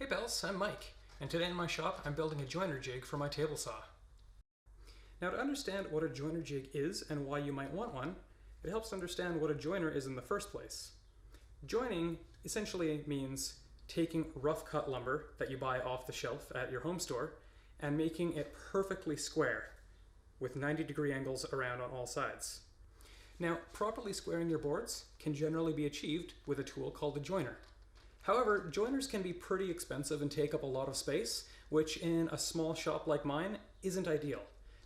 Hey pals, I'm Mike, and today in my shop I'm building a joiner jig for my table saw. Now to understand what a joiner jig is and why you might want one, it helps to understand what a joiner is in the first place. Joining essentially means taking rough cut lumber that you buy off the shelf at your home store and making it perfectly square with 90-degree angles around on all sides. Now, properly squaring your boards can generally be achieved with a tool called a joiner. However, joiners can be pretty expensive and take up a lot of space, which in a small shop like mine isn't ideal.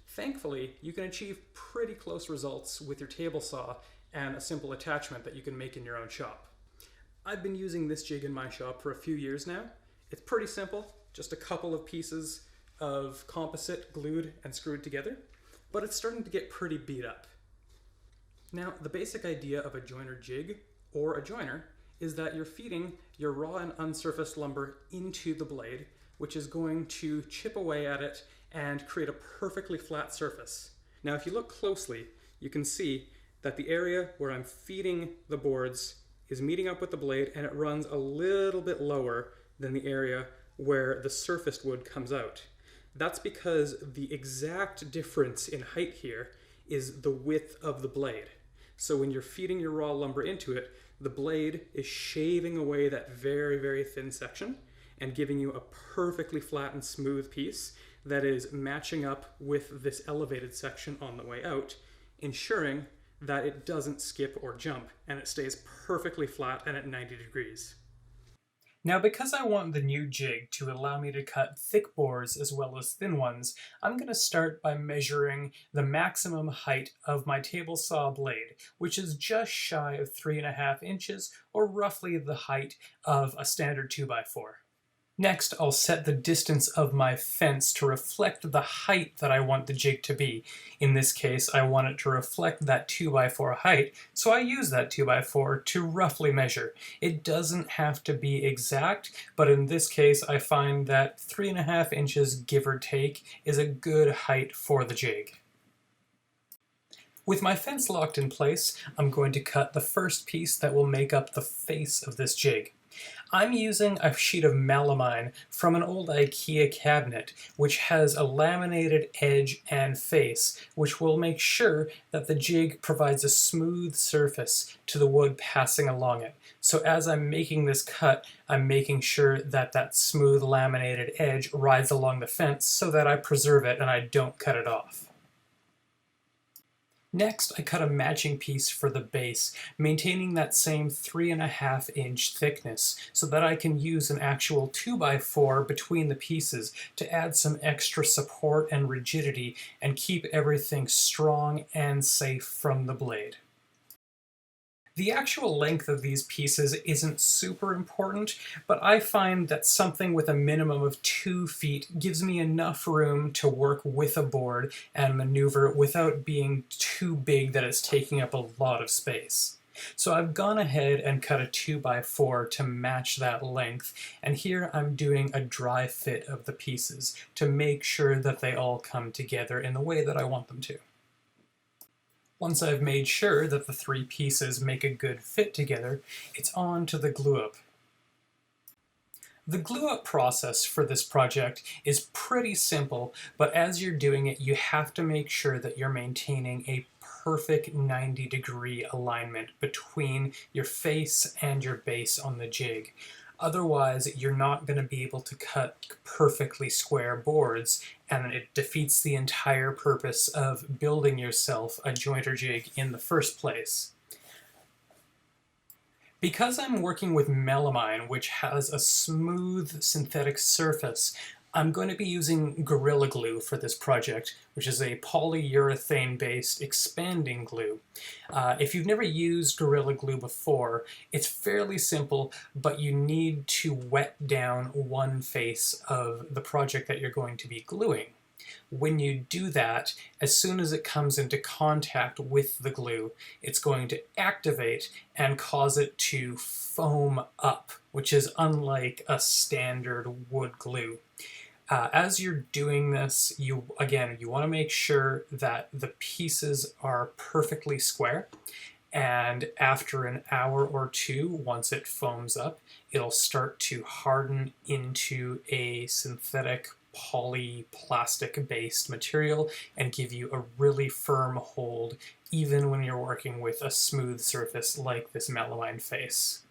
Thankfully, you can achieve pretty close results with your table saw and a simple attachment that you can make in your own shop. I've been using this jig in my shop for a few years now. It's pretty simple, just a couple of pieces of composite glued and screwed together, but it's starting to get pretty beat up. Now, the basic idea of a joiner jig, or a joiner, is that you're feeding your raw and unsurfaced lumber into the blade, which is going to chip away at it and create a perfectly flat surface. Now, if you look closely, you can see that the area where I'm feeding the boards is meeting up with the blade, and it runs a little bit lower than the area where the surfaced wood comes out. That's because the exact difference in height here is the width of the blade. So when you're feeding your raw lumber into it, the blade is shaving away that very, very thin section and giving you a perfectly flat and smooth piece that is matching up with this elevated section on the way out, ensuring that it doesn't skip or jump and it stays perfectly flat and at 90 degrees. Now, because I want the new jig to allow me to cut thick bores as well as thin ones, I'm going to start by measuring the maximum height of my table saw blade, which is just shy of 3.5 inches, or roughly the height of a standard 2x4. Next, I'll set the distance of my fence to reflect the height that I want the jig to be. In this case, I want it to reflect that 2x4 height, so I use that 2x4 to roughly measure. It doesn't have to be exact, but in this case, I find that 3.5 inches, give or take, is a good height for the jig. With my fence locked in place, I'm going to cut the first piece that will make up the face of this jig. I'm using a sheet of melamine from an old IKEA cabinet, which has a laminated edge and face, which will make sure that the jig provides a smooth surface to the wood passing along it. So as I'm making this cut, I'm making sure that that smooth laminated edge rides along the fence so that I preserve it and I don't cut it off. Next, I cut a matching piece for the base, maintaining that same 3.5 inch thickness so that I can use an actual 2x4 between the pieces to add some extra support and rigidity and keep everything strong and safe from the blade. The actual length of these pieces isn't super important, but I find that something with a minimum of 2 feet gives me enough room to work with a board and maneuver without being too big that it's taking up a lot of space. So I've gone ahead and cut a 2x4 to match that length, and here I'm doing a dry fit of the pieces to make sure that they all come together in the way that I want them to. Once I've made sure that the 3 pieces make a good fit together, it's on to the glue-up. The glue-up process for this project is pretty simple, but as you're doing it, you have to make sure that you're maintaining a perfect 90-degree alignment between your face and your base on the jig. Otherwise, you're not going to be able to cut perfectly square boards, and it defeats the entire purpose of building yourself a joiner jig in the first place. Because I'm working with melamine, which has a smooth synthetic surface, I'm going to be using Gorilla Glue for this project, which is a polyurethane-based expanding glue. If you've never used Gorilla Glue before, it's fairly simple, but you need to wet down one face of the project that you're going to be gluing. When you do that, as soon as it comes into contact with the glue, it's going to activate and cause it to foam up, which is unlike a standard wood glue. As you're doing this, you want to make sure that the pieces are perfectly square And after an hour or two, once it foams up, it'll start to harden into a synthetic polyplastic based material and give you a really firm hold even when you're working with a smooth surface like this melamine face.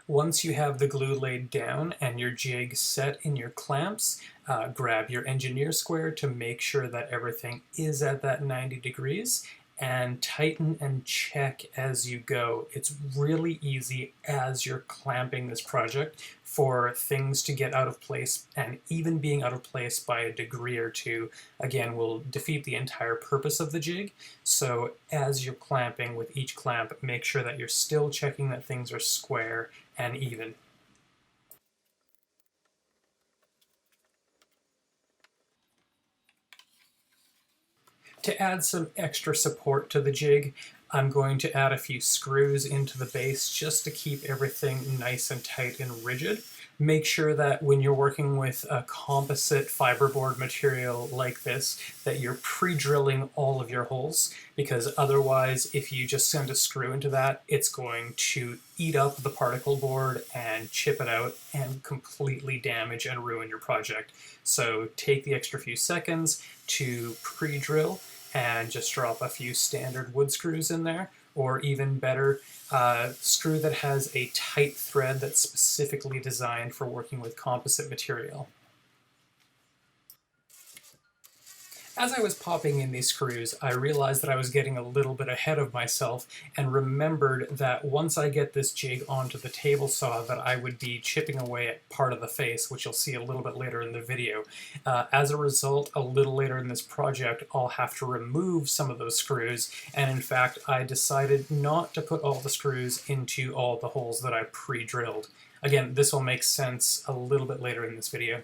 Once you have the glue laid down and your jig set in your clamps, grab your engineer square to make sure that everything is at that 90 degrees and tighten and check as you go. It's really easy as you're clamping this project for things to get out of place, and even being out of place by a degree or two, again, will defeat the entire purpose of the jig. So as you're clamping with each clamp, make sure that you're still checking that things are square and even. To add some extra support to the jig, I'm going to add a few screws into the base just to keep everything nice and tight and rigid. Make sure that when you're working with a composite fiberboard material like this, that you're pre-drilling all of your holes, because otherwise, if you just send a screw into that, it's going to eat up the particle board and chip it out and completely damage and ruin your project. So take the extra few seconds to pre-drill and just drop a few standard wood screws in there, or even better, screw that has a tight thread that's specifically designed for working with composite material. As I was popping in these screws, I realized that I was getting a little bit ahead of myself and remembered that once I get this jig onto the table saw that I would be chipping away at part of the face, which you'll see a little bit later in the video. As a result, a little later in this project, I'll have to remove some of those screws, and in fact, I decided not to put all the screws into all the holes that I pre-drilled. Again, this will make sense a little bit later in this video.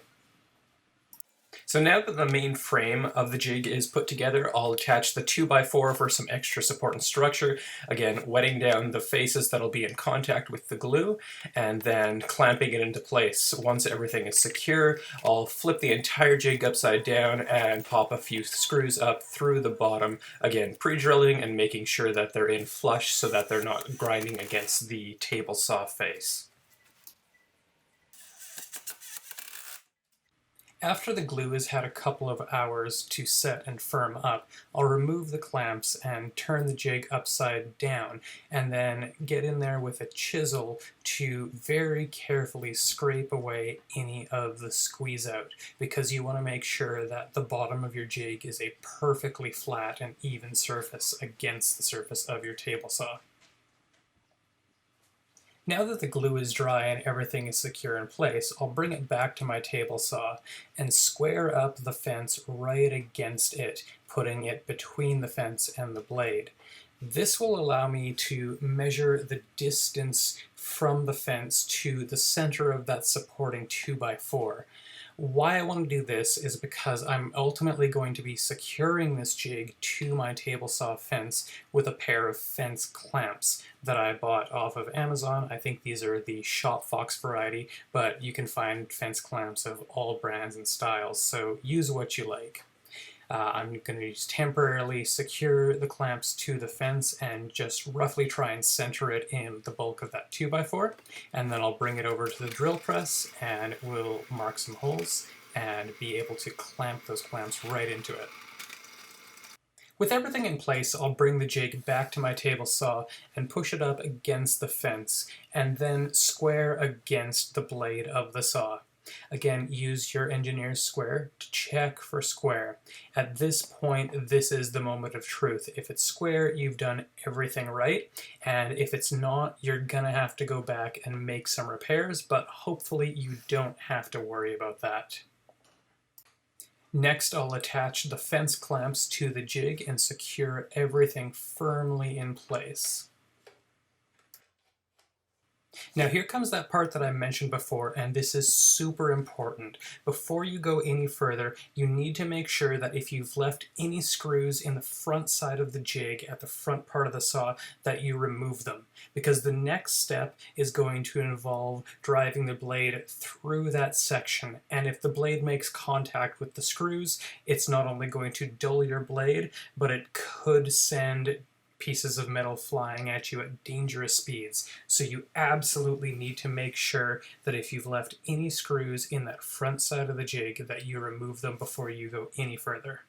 So now that the main frame of the jig is put together, I'll attach the 2x4 for some extra support and structure. Again, wetting down the faces that'll be in contact with the glue, and then clamping it into place. Once everything is secure, I'll flip the entire jig upside down and pop a few screws up through the bottom. Again, pre-drilling and making sure that they're in flush so that they're not grinding against the table saw face. After the glue has had a couple of hours to set and firm up, I'll remove the clamps and turn the jig upside down, and then get in there with a chisel to very carefully scrape away any of the squeeze out, because you want to make sure that the bottom of your jig is a perfectly flat and even surface against the surface of your table saw. Now that the glue is dry and everything is secure in place, I'll bring it back to my table saw and square up the fence right against it, putting it between the fence and the blade. This will allow me to measure the distance from the fence to the center of that supporting 2x4. Why I want to do this is because I'm ultimately going to be securing this jig to my table saw fence with a pair of fence clamps that I bought off of Amazon. I think these are the Shop Fox variety, but you can find fence clamps of all brands and styles, so use what you like. I'm going to just temporarily secure the clamps to the fence and just roughly try and center it in the bulk of that 2x4, and then I'll bring it over to the drill press and we'll mark some holes and be able to clamp those clamps right into it. With everything in place, I'll bring the jig back to my table saw and push it up against the fence, and then square against the blade of the saw. Again, use your engineer's square to check for square. At this point, this is the moment of truth. If it's square, you've done everything right, and if it's not, you're gonna have to go back and make some repairs, but hopefully you don't have to worry about that. Next, I'll attach the fence clamps to the jig and secure everything firmly in place. Now here comes that part that I mentioned before, and this is super important. Before you go any further, you need to make sure that if you've left any screws in the front side of the jig at the front part of the saw, that you remove them, because the next step is going to involve driving the blade through that section, and if the blade makes contact with the screws, it's not only going to dull your blade, but it could send pieces of metal flying at you at dangerous speeds. So you absolutely need to make sure that if you've left any screws in that front side of the jig, that you remove them before you go any further.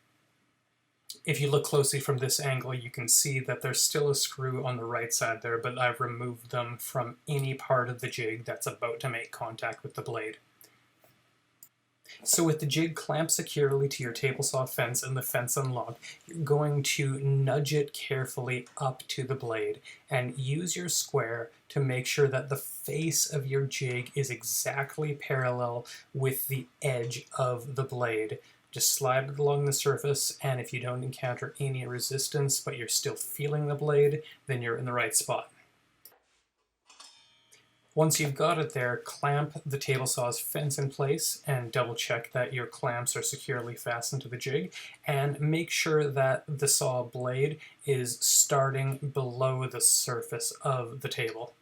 If you look closely from this angle, you can see that there's still a screw on the right side there, but I've removed them from any part of the jig that's about to make contact with the blade. So with the jig clamped securely to your table saw fence and the fence unlocked, you're going to nudge it carefully up to the blade and use your square to make sure that the face of your jig is exactly parallel with the edge of the blade. Just slide it along the surface, and if you don't encounter any resistance but you're still feeling the blade, then you're in the right spot. Once you've got it there, clamp the table saw's fence in place and double check that your clamps are securely fastened to the jig, and make sure that the saw blade is starting below the surface of the table.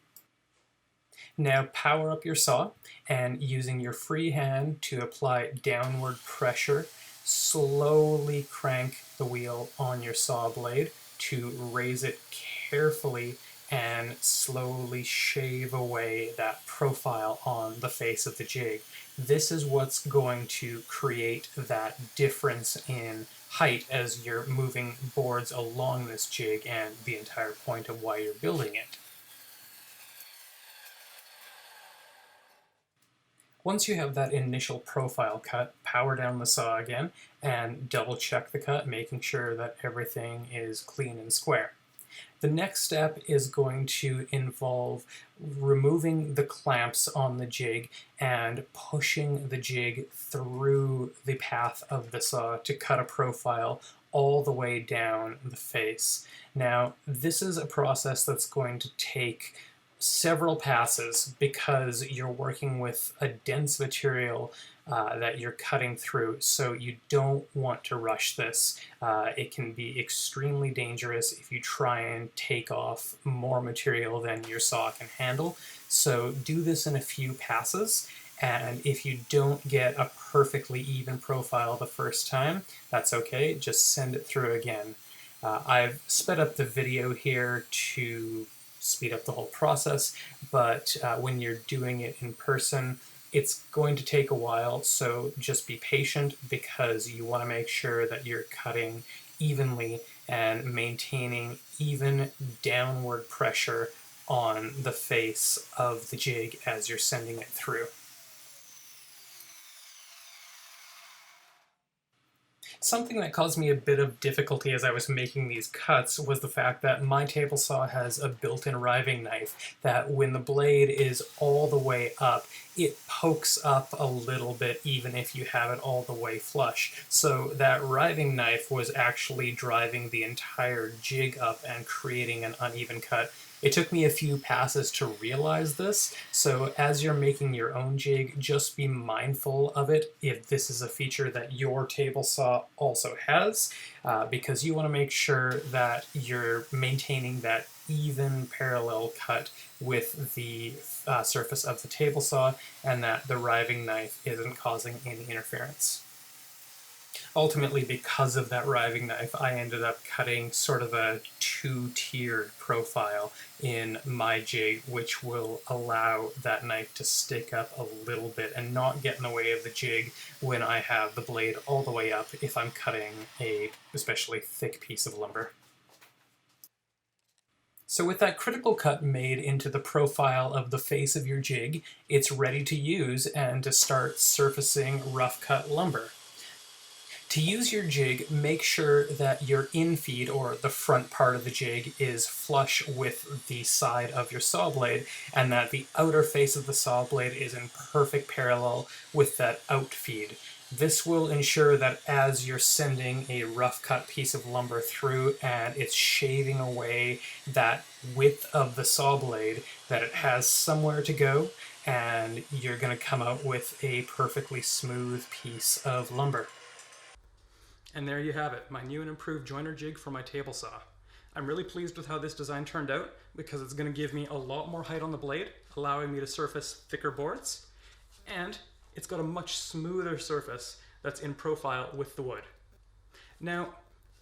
Now power up your saw, and using your free hand to apply downward pressure, slowly crank the wheel on your saw blade to raise it carefully and slowly shave away that profile on the face of the jig. This is what's going to create that difference in height as you're moving boards along this jig, and the entire point of why you're building it. Once you have that initial profile cut, power down the saw again and double check the cut, making sure that everything is clean and square. The next step is going to involve removing the clamps on the jig and pushing the jig through the path of the saw to cut a profile all the way down the face. Now, this is a process that's going to take several passes because you're working with a dense material that you're cutting through, so you don't want to rush this. It can be extremely dangerous if you try and take off more material than your saw can handle. So do this in a few passes, and if you don't get a perfectly even profile the first time, that's okay, just send it through again. I've sped up the video here to speed up the whole process, but when you're doing it in person, it's going to take a while, so just be patient because you want to make sure that you're cutting evenly and maintaining even downward pressure on the face of the jig as you're sending it through. Something that caused me a bit of difficulty as I was making these cuts was the fact that my table saw has a built-in riving knife that when the blade is all the way up, it pokes up a little bit even if you have it all the way flush. So that riving knife was actually driving the entire jig up and creating an uneven cut. It took me a few passes to realize this, so as you're making your own jig, just be mindful of it if this is a feature that your table saw also has, because you want to make sure that you're maintaining that even parallel cut with the surface of the table saw and that the riving knife isn't causing any interference. Ultimately, because of that riving knife, I ended up cutting sort of a two-tiered profile in my jig, which will allow that knife to stick up a little bit and not get in the way of the jig when I have the blade all the way up if I'm cutting a especially thick piece of lumber. So with that critical cut made into the profile of the face of your jig, it's ready to use and to start surfacing rough cut lumber. To use your jig, make sure that your infeed, or the front part of the jig, is flush with the side of your saw blade, and that the outer face of the saw blade is in perfect parallel with that outfeed. This will ensure that as you're sending a rough cut piece of lumber through and it's shaving away that width of the saw blade, that it has somewhere to go, and you're going to come out with a perfectly smooth piece of lumber. And there you have it, my new and improved joiner jig for my table saw. I'm really pleased with how this design turned out because it's going to give me a lot more height on the blade, allowing me to surface thicker boards, and it's got a much smoother surface that's in profile with the wood. Now,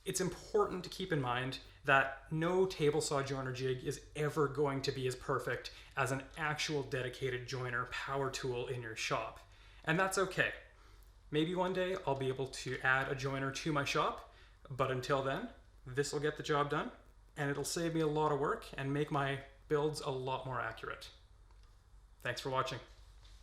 it's important to keep in mind that no table saw joiner jig is ever going to be as perfect as an actual dedicated joiner power tool in your shop. And that's okay. Maybe one day I'll be able to add a joiner to my shop, but until then, this will get the job done, and it'll save me a lot of work and make my builds a lot more accurate. Thanks for watching.